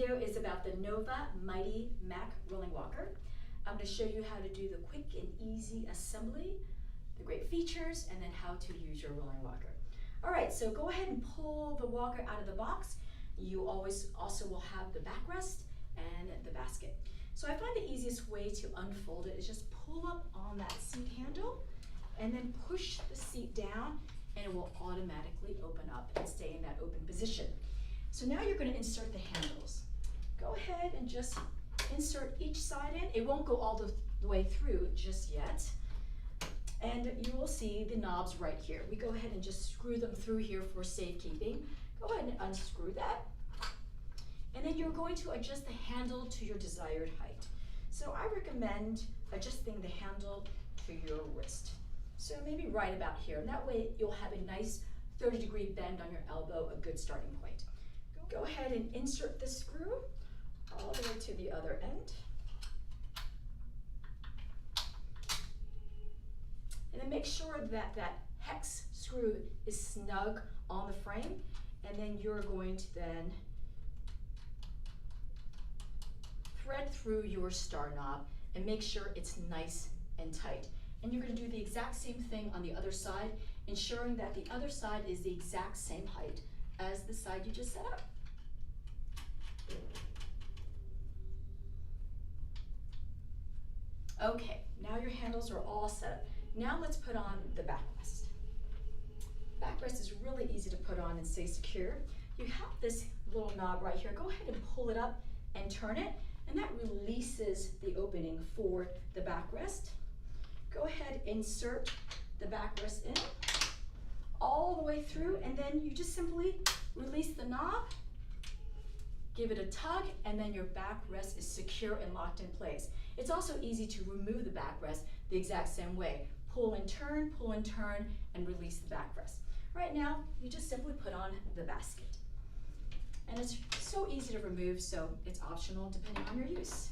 video is about the Nova Mighty Mack Rolling Walker. I'm going to show you how to do the quick and easy assembly, the great features, and then how to use your rolling walker. All right, so go ahead and pull the walker out of the box. You always also will have the backrest and the basket. So I find the easiest way to unfold it is just pull up on that seat handle and then push the seat down, and it will automatically open up and stay in that open position. So now you're going to insert the handles. Go ahead and just insert each side in. It won't go all the way through just yet. And you will see the knobs right here. We go ahead and just screw them through here for safekeeping. Go ahead and unscrew that. And then you're going to adjust the handle to your desired height. So I recommend adjusting the handle to your wrist. So maybe right about here. And that way you'll have a nice 30-degree bend on your elbow, a good starting point. Go ahead and insert the screw all the way to the other end. And then make sure that that hex screw is snug on the frame, and then you're going to then thread through your star knob and make sure it's nice and tight. And you're going to do the exact same thing on the other side, ensuring that the other side is the exact same height as the side you just set up. Okay, now your handles are all set up. Now let's put on the backrest. Backrest is really easy to put on and stay secure. You have this little knob right here. Go ahead and pull it up and turn it, and that releases the opening for the backrest. Go ahead, insert the backrest in all the way through, and then you just simply release the knob, give it a tug, and then your backrest is secure and locked in place. It's also easy to remove the backrest the exact same way. Pull and turn, and release the backrest. Right now, you just simply put on the basket. And it's so easy to remove, so it's optional depending on your use.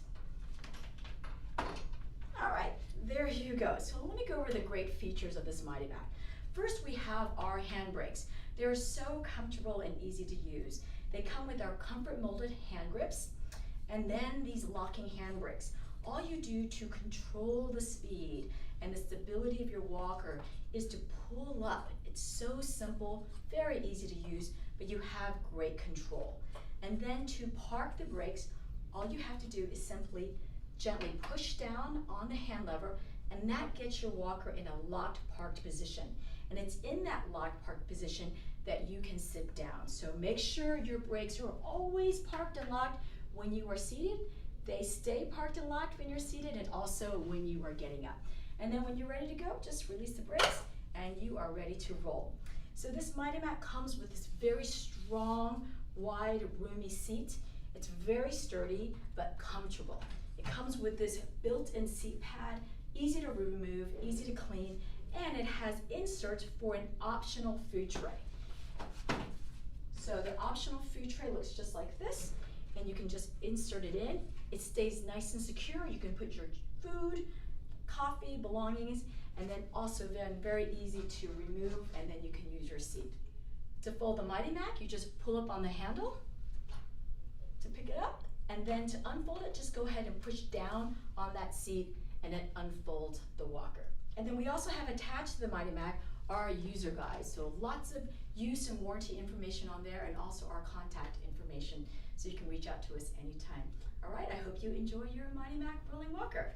All right, there you go. So let me go over the great features of this Mighty Mack. First, we have our hand brakes. They're so comfortable and easy to use. They come with our comfort molded hand grips, and then these locking hand brakes. All you do to control the speed and the stability of your walker is to pull up. It's so simple, very easy to use, but you have great control. And then to park the brakes, all you have to do is simply gently push down on the hand lever, and that gets your walker in a locked parked position. And it's in that locked parked position that you can sit down. So make sure your brakes are always parked and locked when you are seated. They stay parked and locked when you're seated, and also when you are getting up. And then when you're ready to go, just release the brakes and you are ready to roll. So this Mighty Mack comes with this very strong, wide, roomy seat. It's very sturdy but comfortable. It comes with this built-in seat pad, easy to remove, easy to clean, and it has inserts for an optional food tray. So the optional food tray looks just like this, and you can just insert it in. It stays nice and secure. You can put your food, coffee, belongings, and then also then very easy to remove, and then you can use your seat. To fold the Mighty Mack, you just pull up on the handle to pick it up, and then to unfold it, just go ahead and push down on that seat and then unfold the walker. And then we also have attached to the Mighty Mack our user guide. So lots of use and warranty information on there, and also our contact information, so you can reach out to us anytime. All right, I hope you enjoy your Mighty Mack rolling walker.